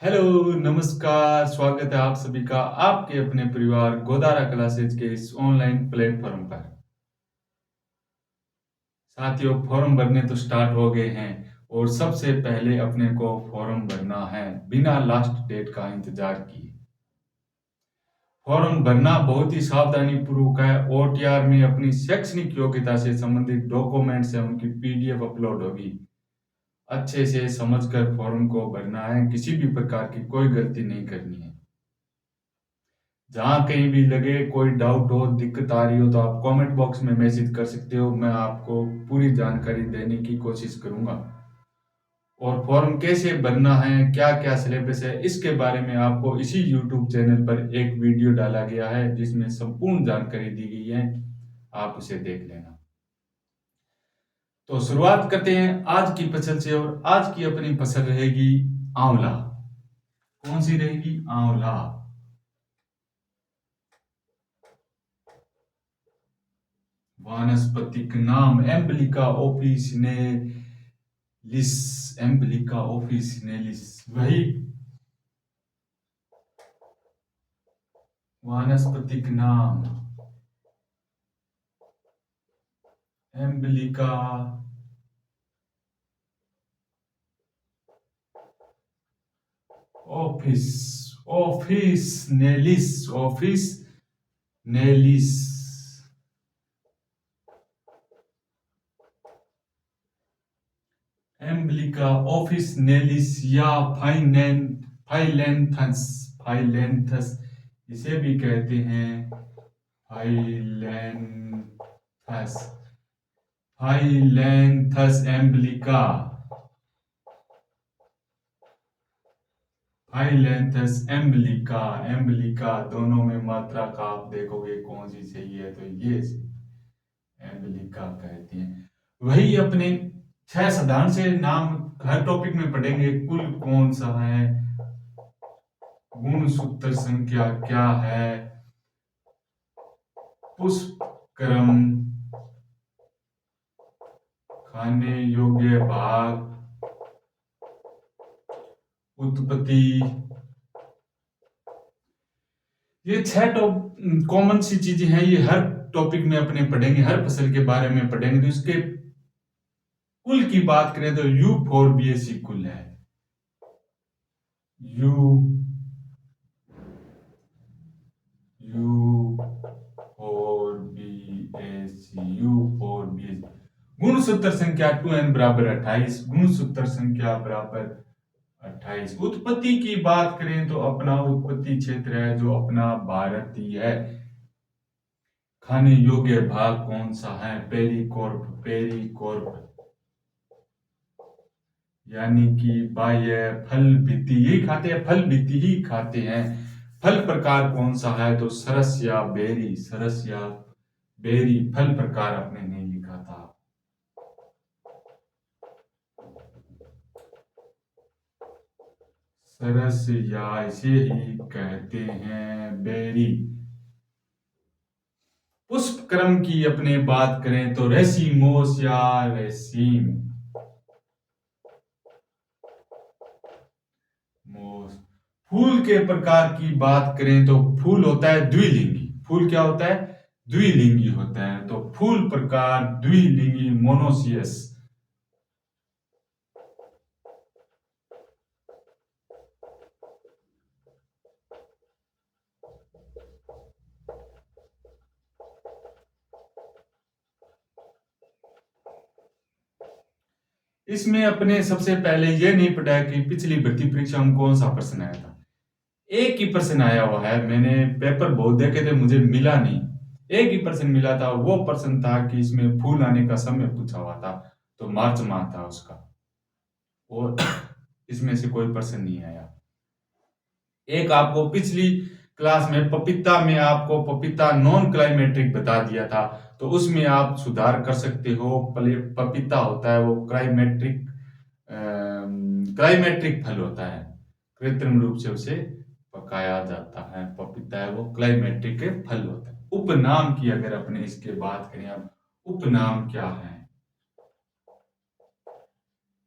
Hello, नमस्कार, स्वागत है आप सभी का आपके अपने परिवार गोदारा क्लासेज के इस ऑनलाइन प्लेटफॉर्म पर। साथियों, फॉर्म भरने तो स्टार्ट हो गए हैं और सबसे पहले अपने को फॉर्म भरना है बिना लास्ट डेट का इंतजार किए। फॉर्म भरना बहुत ही सावधानी पूर्वक है। ओटीआर में अपनी शैक्षणिक योग्यता से संबंधित डॉक्यूमेंट्स है उनकी पीडीएफ अपलोड होगी। अच्छे से समझकर फॉर्म को भरना है, किसी भी प्रकार की कोई गलती नहीं करनी है। जहाँ कहीं भी लगे कोई डाउट हो, दिक्कत आ रही हो तो आप कमेंट बॉक्स में मैसेज कर सकते हो। मैं आपको पूरी जानकारी देने की कोशिश करूंगा। और फॉर्म कैसे भरना है, क्या क्या सिलेबस है, इसके बारे में आपको इसी यूट्यूब चैनल पर एक वीडियो डाला गया है जिसमें संपूर्ण जानकारी दी गई है। आप उसे देख लेना। तो शुरुआत करते हैं आज की फसल से। और आज की अपनी फसल रहेगी आंवला। कौन सी रहेगी? आंवला। वानस्पतिक नाम एम्बलिका ऑफिसिनेलिस। एम्बलिका ऑफिसिनेलिस वही वानस्पतिक नाम एम्बलिका ऑफिस officinalis Emblica officinalis या फाइलेंथस। फाइलेंथस इसे भी कहते हैं फाइलेंथस। फाइलेंथस एम्बलिका। फाइलेंथस एम्बलिका। एम्बलिका दोनों में मात्रा का आप देखोगे कौन सी सही है तो ये एम्बलिका कहते हैं। वही अपने छह साधारण से नाम हर टॉपिक में पढ़ेंगे। कुल कौन सा है, गुणसूत्र संख्या क्या है, पुष्प क्रम, खाने योग्य भाग, उत्पत्ति। ये छह टॉप कॉमन सी चीजें हैं। ये हर टॉपिक में अपने पढ़ेंगे, हर फसल के बारे में पढ़ेंगे। तो इसके कुल की बात करें तो U4BAC कुल है। You U4BAC। गुणसूत्र संख्या 2n बराबर 28। गुणसूत्र संख्या बराबर 28। उत्पत्ति की बात करें तो अपना उत्पत्ति क्षेत्र है जो अपना भारत ही है। खाने योग्य भाग कौन सा है? पेरिकोर्प। पेरिकोर्प यानी कि बाह्य फल भित्ति, यही खाते हैं, फल भित्ति ही खाते हैं। फल प्रकार कौन सा है? तो सरस या बेरी। सरस या बेरी फल प्रकार आपने नहीं लिखा था। सरस या इसे ही कहते हैं बेरी। पुष्प क्रम की अपने बात करें तो रेसिमोस या रेसिम मोस। फूल के प्रकार की बात करें तो फूल होता है द्विलिंगी। फूल क्या होता है? द्विलिंगी होता है। तो फूल प्रकार द्विलिंगी मोनोसियस। इसमें अपने सबसे पहले ये नहीं पढ़ा कि पिछली भर्ती परीक्षा में कौन सा प्रश्न आया था। एक ही प्रश्न आया हुआ है। मैंने पेपर बहुत देखे थे, मुझे मिला नहीं। एक ही प्रश्न मिला था। वो प्रश्न था कि इसमें फूल आने का समय पूछा हुआ था, तो मार्च माह था उसका। और इसमें से कोई प्रश्न नहीं आया। एक आपको पिछली क्लास में पपीता में आपको पपीता नॉन क्लाइमेट्रिक बता दिया था, तो उसमें आप सुधार कर सकते हो। पपीता होता है वो क्लाइमेट्रिक क्लाइमेट्रिक फल होता है। कृत्रिम रूप से उसे पकाया जाता है। पपीता है वो क्लाइमेट्रिक फल होता है। उपनाम की अगर अपने इसके बात करें, अब उपनाम क्या है?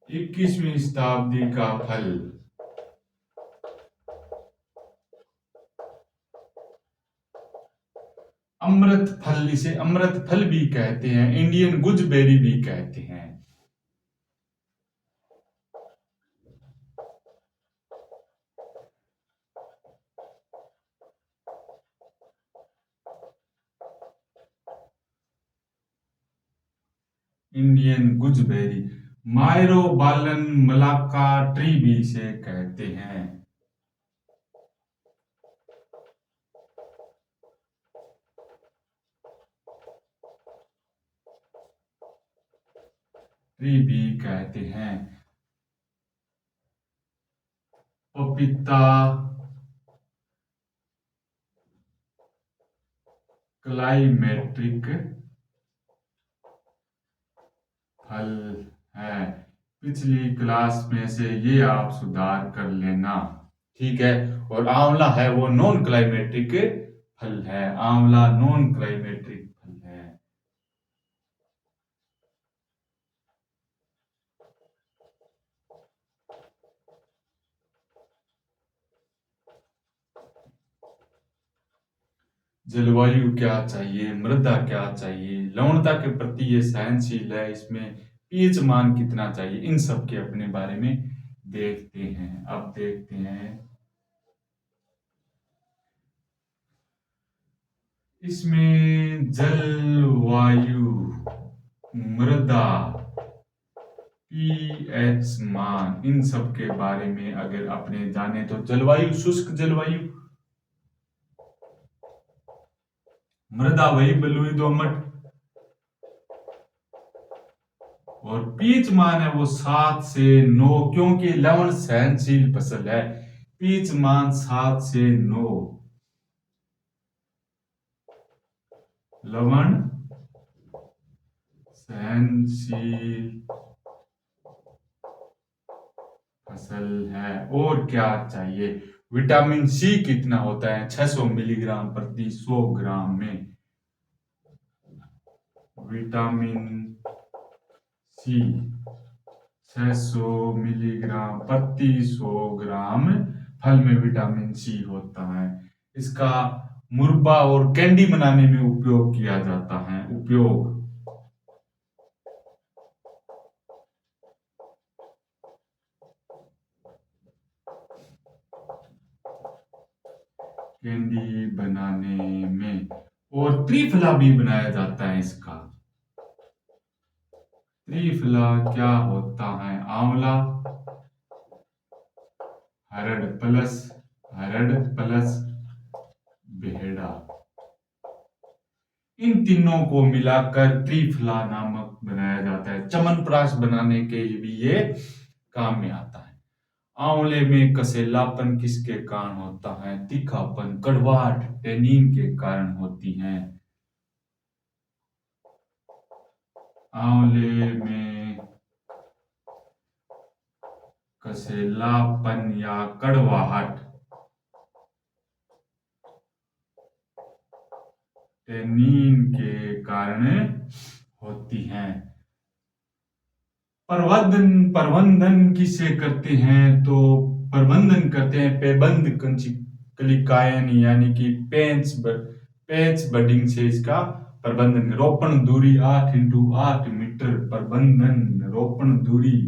21वीं शताब्दी का फल। अमृत फल, इसे अमृत फल भी कहते हैं, इंडियन गुजबेरी भी कहते हैं। इंडियन गुजबेरी, मायरोबालन मलाका ट्री भी इसे कहते हैं। ट्री भी कहते हैं। पपीता क्लाइमेट्रिक फल है। पिछली क्लास में से ये आप सुधार कर लेना, ठीक है। और आंवला है वो नॉन क्लाइमेट्रिक फल है, आंवला नॉन क्लाइमेट्रिक फल है। जलवायु क्या चाहिए, मृदा क्या चाहिए, लवणता के प्रति ये सहनशील है, इसमें पीएच मान कितना चाहिए, इन सब के अपने बारे में देखते हैं। अब देखते हैं इसमें जलवायु, मृदा, पीएच मान, इन सब के बारे में अगर अपने जाने तो जलवायु शुष्क जलवायु, मृदा वही बलुई दोमट, और पीच मान है वो 7 से 9, क्योंकि लवण सहनशील फसल है। पीच मान 7 से 9, लवण सहनशील फसल है। और क्या चाहिए, विटामिन सी कितना होता है, 600 मिलीग्राम प्रति 100 ग्राम में। विटामिन सी 600 मिलीग्राम प्रति 100 ग्राम फल में विटामिन सी होता है। इसका मुरब्बा और कैंडी बनाने में उपयोग किया जाता है। उपयोग, कैंडी बनाने में, और त्रिफला भी बनाया जाता है इसका। त्रिफला क्या होता है, आंवला, हरड़ प्लस बेहड़ा, इन तीनों को मिलाकर त्रिफला नामक बनाया जाता है। च्यवनप्राश बनाने के भी ये काम में आता है। आंवले में कसेलापन किसके कारण होता है, तीखापन, कड़वाहट टेनिन के कारण होती है। आंवले में कसेलापन या कड़वाहट टेनिन के कारण होती है। प्रबंधन किसे करते हैं, तो प्रबंधन करते हैं पेबंद कलिकायन यानी कि पेंच बडिंग से इसका प्रबंधन। रोपण दूरी 8x8 मीटर, प्रबंधन रोपण दूरी।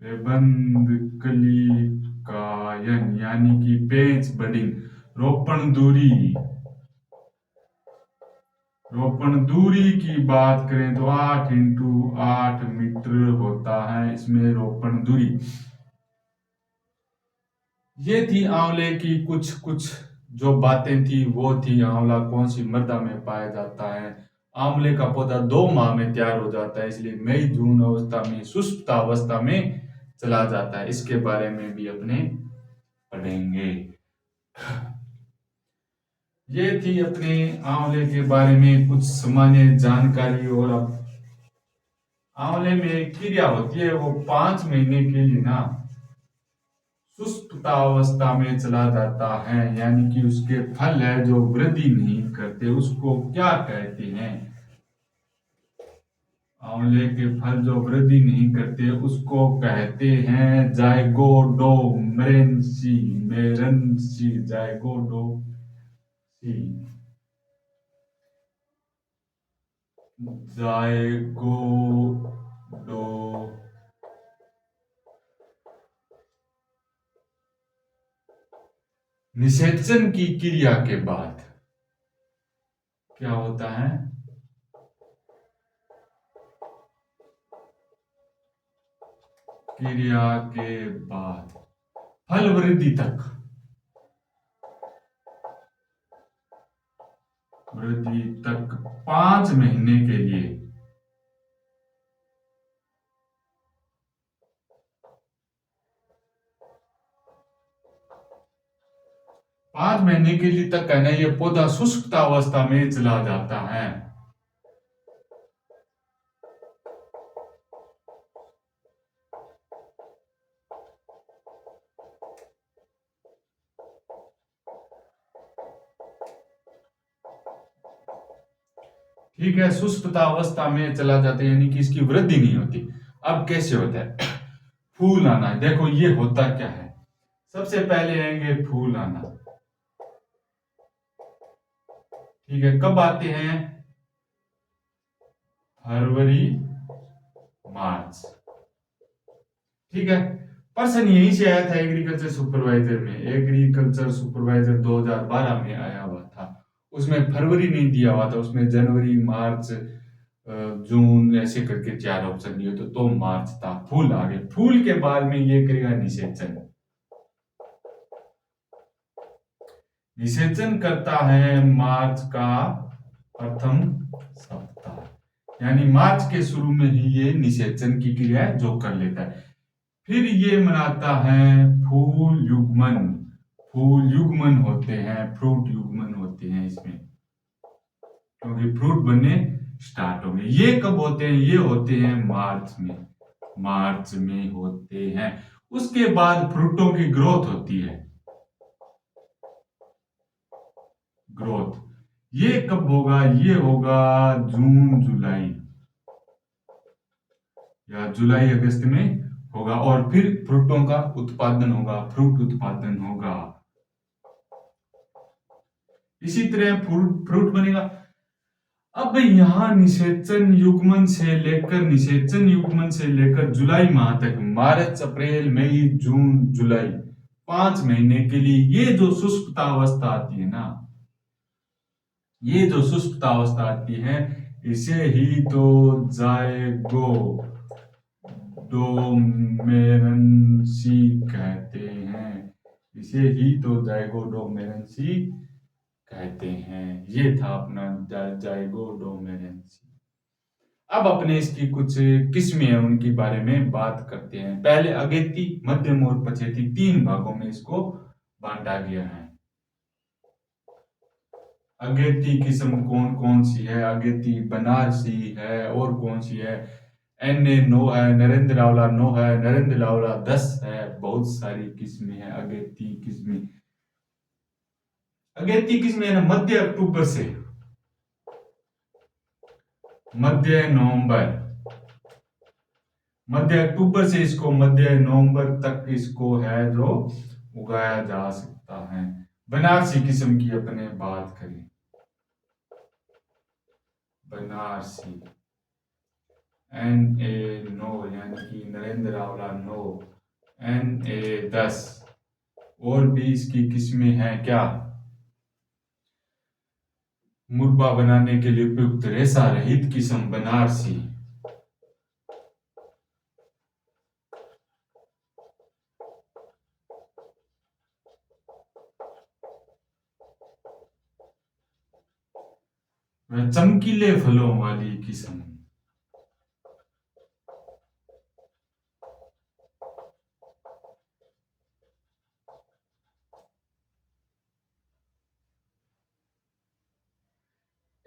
प्रबंध कलिकायन यानी कि पेंच बडिंग, रोपण दूरी। रोपण दूरी की बात करें तो 8x8 मीटर होता है इसमें रोपण दूरी। ये थी आंवले की कुछ कुछ जो बातें थी, वो थी आंवला कौन सी मृदा में पाया जाता है। आंवले का पौधा 2 माह में तैयार हो जाता है, इसलिए मई जून अवस्था में सुप्त अवस्था में चला जाता है। इसके बारे में भी अपने पढ़ेंगे। ये थी अपने आंवले के बारे में कुछ सामान्य जानकारी। और अब आंवले में क्रिया होती है वो 5 महीने के लिए ना सुषुप्तावस्था में चला जाता है, यानी कि उसके फल है जो वृद्धि नहीं करते, उसको क्या कहते हैं? आंवले के फल जो वृद्धि नहीं करते उसको कहते हैं जाइगोडोमेरेंसी, मेरेंसी, जाइगोडोसी, जाइगोडो। निषेचन की क्रिया के बाद क्या होता है? क्रिया के बाद फल वृद्धि तक, वृद्धि तक 5 महीने के लिए 5 महीने के लिए तक कहना, ये पौधा शुष्क अवस्था में चला जाता है। ठीक है, शुष्कता अवस्था में चला जाता है, यानी कि इसकी वृद्धि नहीं होती। अब कैसे होता है? फूल आना, देखो ये होता क्या है, सबसे पहले आएंगे फूल आना। ठीक है, कब आते हैं? फरवरी, मार्च। ठीक है, पर्सन यहीं से आया था एग्रीकल्चर सुपरवाइजर में, एग्रीकल्चर सुपरवाइजर 2012 में आया हुआ था। उसमें फरवरी नहीं दिया हुआ था, उसमें जनवरी, मार्च, जून ऐसे करके 4 ऑप्शन दिए, तो मार्च था। फूल आ गए, फूल के बाद में ये करेगा निषेचन। निषेचन करता है मार्च का प्रथम सप्ताह, यानी मार्च के शुरू में ही ये निषेचन की क्रिया जो कर लेता है। फिर ये मनाता है फूल युग्मन। फूल युग्मन होते हैं, फ्रूट युग्मन होते हैं इसमें, क्योंकि फ्रूट बनने स्टार्ट हो गए। ये कब होते हैं? ये होते हैं मार्च में, मार्च में होते हैं। उसके बाद फ्रूटों की ग्रोथ होती है, ग्रोथ। ये कब होगा? ये होगा जून जुलाई या जुलाई अगस्त में होगा, और फिर फ्रूटों का उत्पादन होगा, फ्रूट उत्पादन होगा। इसी तरह फ्रूट फ्रूट बनेगा। अब यहाँ निषेचन युग्मन से लेकर जुलाई माह तक, मार्च, अप्रैल, मई, जून, जुलाई, 5 महीने के लिए ये जो शुष्कता अवस्था आती है ना, ये जो शुष्कता अवस्था आती है, इसे ही तो जाएगो डोमेरेंसी कहते हैं। इसे ही तो जाइगोडोमेरेंसी कहते हैं। ये था अपना जाइगोडोमेरेंसी। अब अपने इसकी कुछ किस्में हैं, उनके बारे में बात करते हैं। पहले अगेती, मध्यम और पछेती, 3 भागों में इसको बांटा गया है। अगेती किस्म कौन कौन सी है? अगेती बनारसी है, और कौन सी है? एन ए 9 है, नरेंद्र आंवला 9 है, नरेंद्र आंवला 10 है। बहुत सारी किस्में हैं अगेती किस्में। अगेती किस्में है ना, मध्य नवंबर, मध्य अक्टूबर से इसको मध्य नवंबर तक इसको है जो उगाया जा सकता है। बनारसी किस्म की अपने बात करें, बनारसी एन ए 9, यानी कि नरेंद्र आंवला 9, एन ए 10। और भी इसकी किस्में हैं क्या? मुरब्बा बनाने के लिए उपयुक्त रेशा रहित किस्म बनारसी, वह चमकीले फलों वाली किस्म,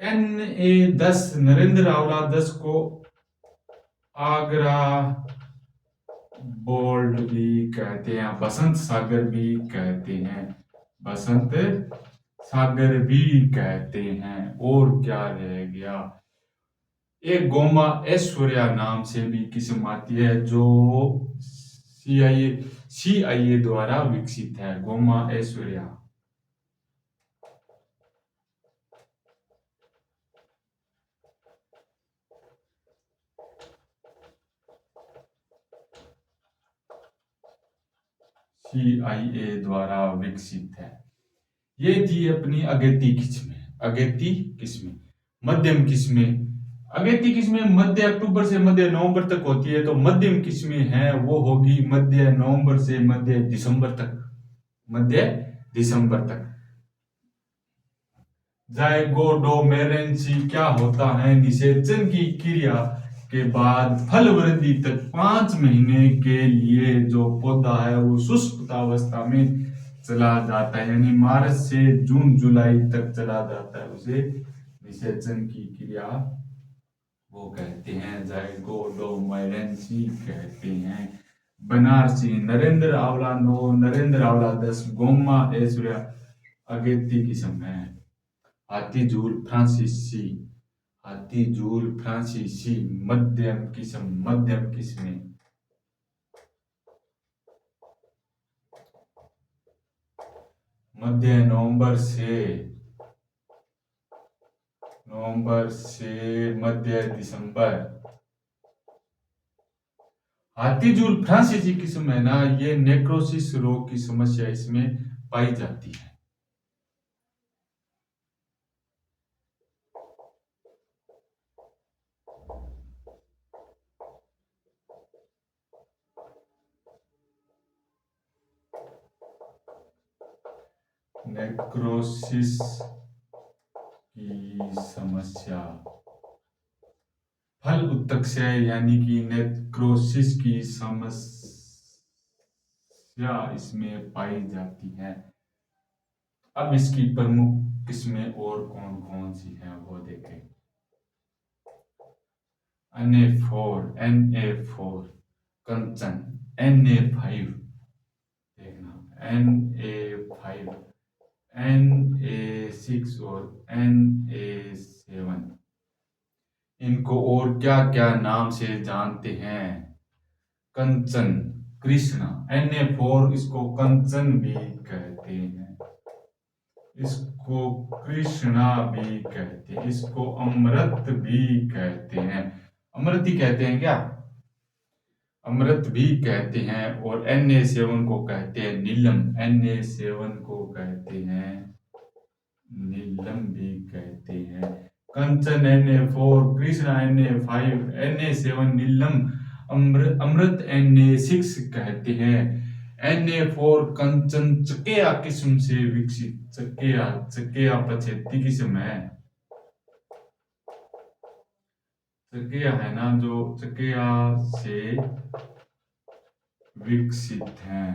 एन ए 10, नरेंद्र आंवला 10 को आगरा बोल्ट भी कहते हैं, बसंत सागर भी कहते हैं, बसंत सागर भी कहते हैं। और क्या रह गया? एक गोमा ऐश्वर्या नाम से भी किस्म आती है जो सीआईए द्वारा विकसित है। गोमा ऐश्वर्या। सीआईए द्वारा विकसित है। ये थी अपनी अगेती किस्में। अगेती किस्में, मध्यम किस्में। अगेती किस्में मध्य अक्टूबर से मध्य नवंबर तक होती है, तो मध्यम किस्में हैं वो होगी मध्य नवंबर से मध्य दिसंबर तक। मध्य दिसंबर तक। जाइगोडोमेरेंसी क्या होता है? निषेचन की क्रिया के बाद फल वृद्धि तक 5 महीने के लिए जो पौधा है वो शुष्क अवस्था में चला जाता है, यानी मार्च से जून जुलाई तक चला जाता है, उसे निषेचन की क्रिया वो कहते हैं, जाइगोडोमेरेंसी कहते हैं। बनारसी नरेंद्र आंवला 9, नरेंद्र आंवला 10, गोमा ऐश्वर्या अगेती किस्म है। हाथीजूल फ्रांसीसी, हाथीजूल फ्रांसीसी मध्यम किस्म, मध्यम किस्में। मध्य नवंबर से मध्य दिसंबर। हाथीजूल फ्रांसीसी किस्म है ना, ये नेक्रोसिस रोग की समस्या इसमें पाई जाती है। नेक्रोसिस की समस्या, फल उत्तकषय यानी कि नेक्रोसिस की समस्या इसमें पाई जाती है। अब इसकी प्रमुख किस्में और कौन कौन सी हैं वो देखें। Na4 कंचन, Na5 देखना, Na5, Na6 और Na7, इनको और क्या क्या नाम से जानते हैं? कंचन, कृष्णा। Na4 इसको कंचन भी कहते हैं, इसको कृष्णा भी कहते हैं, इसको अमृत भी कहते हैं। अमृत ही कहते हैं क्या? अमृत भी कहते हैं। और Na7 को कहते हैं नीलम, Na7 को कहते हैं नीलम भी कहते हैं। कंचन Na4, कृष्णा Na5, Na7 नीलम, अमृत Na6 कहते हैं। Na4 कंचन चकेया किस्म से विकसित, चकेया, चकेया पछेती किस्म है। चकेया है ना, जो चकेया से विकसित हैं।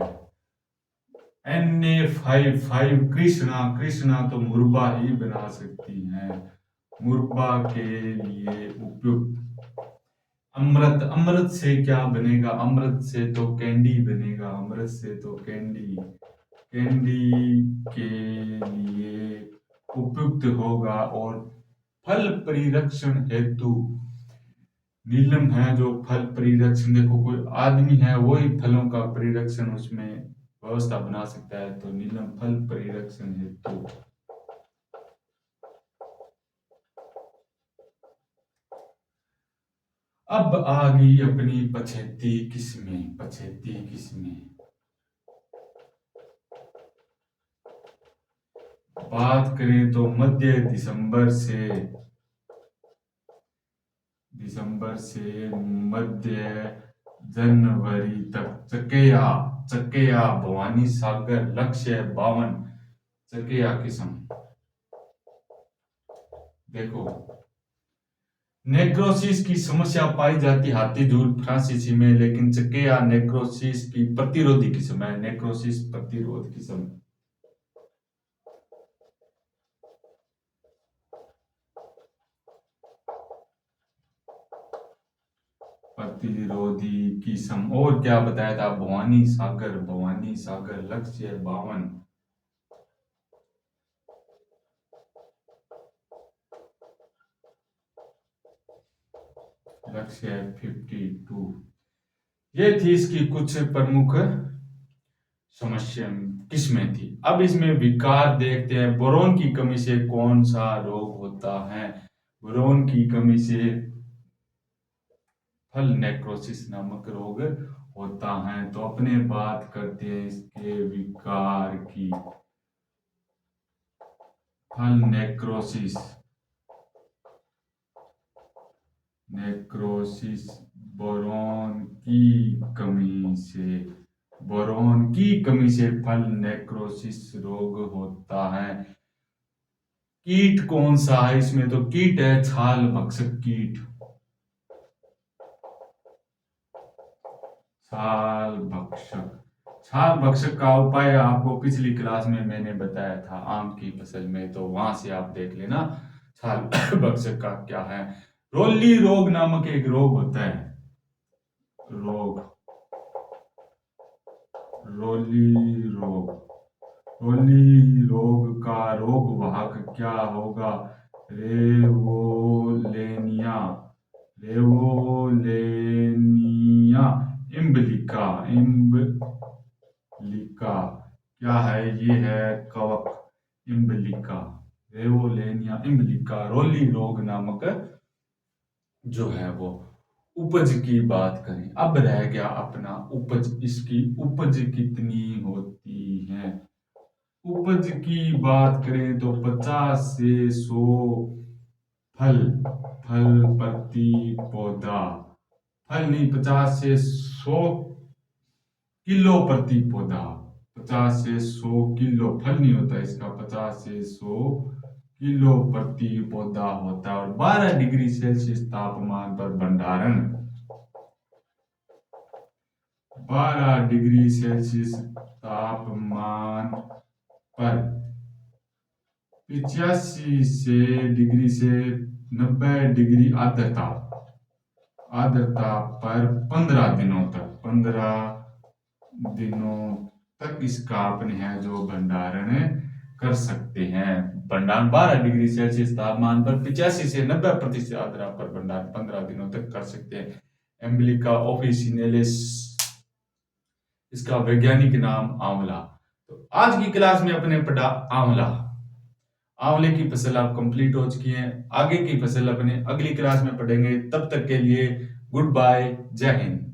Na5 कृष्णा, कृष्णा तो मुरबा ही बना सकती हैं, मुरबा के लिए उपयुक्त। अमृत, अमृत से क्या बनेगा? अमृत से तो कैंडी बनेगा, अमृत से तो कैंडी, कैंडी के लिए उपयुक्त होगा। और फल परिरक्षण हेतु नीलम है, जो फल परिरक्षण, देखो कोई आदमी है वही फलों का परिरक्षण उसमें व्यवस्था बना सकता है, तो नीलम फल परिरक्षण हेतु। अब आ गई अपनी पछेती किस्में, पछेती किस्में। बात करें तो मध्य दिसंबर से मध्य जनवरी तक चकेया, चकेया भवानी सागर लक्ष्य 52 चकेया किस्म। देखो, नेक्रोसिस की समस्या पाई जाती हाथीजूल फ्रांसीसी में, लेकिन चकेया नेक्रोसिस की प्रतिरोधी किस्म है, नेक्रोसिस प्रतिरोध किस्म। प्रतिरोधी की सम और क्या बताया था? भवानी सागर लक्ष्य है 52। लक्ष्य है 52। ये थी इसकी कुछ प्रमुख समस्या किसमें थी। अब इसमें विकार देखते हैं। बोरोन की कमी से कौन सा रोग होता है? बोरोन की कमी से फल नेक्रोसिस नामक रोग होता है। तो अपने बात करते हैं इसके विकार की। फल नेक्रोसिस, नेक्रोसिस बोरोन की कमी से, बोरोन की कमी से फल नेक्रोसिस रोग होता है। कीट कौन सा है इसमें? तो कीट है छाल भक्षक कीट। छाल भक्षक, छाल भक्षक का उपाय आपको पिछली क्लास में मैंने बताया था आम की फसल में, तो वहां से आप देख लेना छाल भक्षक का क्या है। रोली रोग नामक एक रोग होता है। रोग, रोली रोग, रोली रोग का रोग वाहक क्या होगा? रेवोलेनिया, रेवोलेनिया इम्बलिका, इम्बलिका क्या है? ये है कवक। इम्बलिका, रेवोलेनिया इम्बलिका रोली रोग नामक जो है वो। उपज की बात करें, अब रह गया अपना उपज। इसकी उपज कितनी होती है? उपज की बात करें तो 50 से 100 फल, फल प्रति पौधा। फल नहीं, 50 से 100 किलो प्रति पौधा। 50 से 100 किलो फल नहीं होता इसका, 50 से 100 किलो प्रति पौधा होता है। और 12 डिग्री सेल्सियस तापमान पर भंडारण, 12 डिग्री सेल्सियस तापमान पर 85 से डिग्री से 90 डिग्री आर्द्रता, आर्द्रता पर 15 दिनों तक, 15 दिनों तक इसका अपने है जो भंडारण कर सकते हैं। भंडारण 12 डिग्री सेल्सियस तापमान पर 85 से 90% आर्द्रता पर भंडारण 15 दिनों तक कर सकते हैं। एम्बलिका ऑफिसिनेलिस इसका वैज्ञानिक नाम आंवला। तो आज की क्लास में अपने पढ़ा आंवला। आंवले की फसल आप कंप्लीट हो चुकी है। आगे की फसल अपने अगली क्लास में पढ़ेंगे। तब तक के लिए गुड बाय, जय हिंद।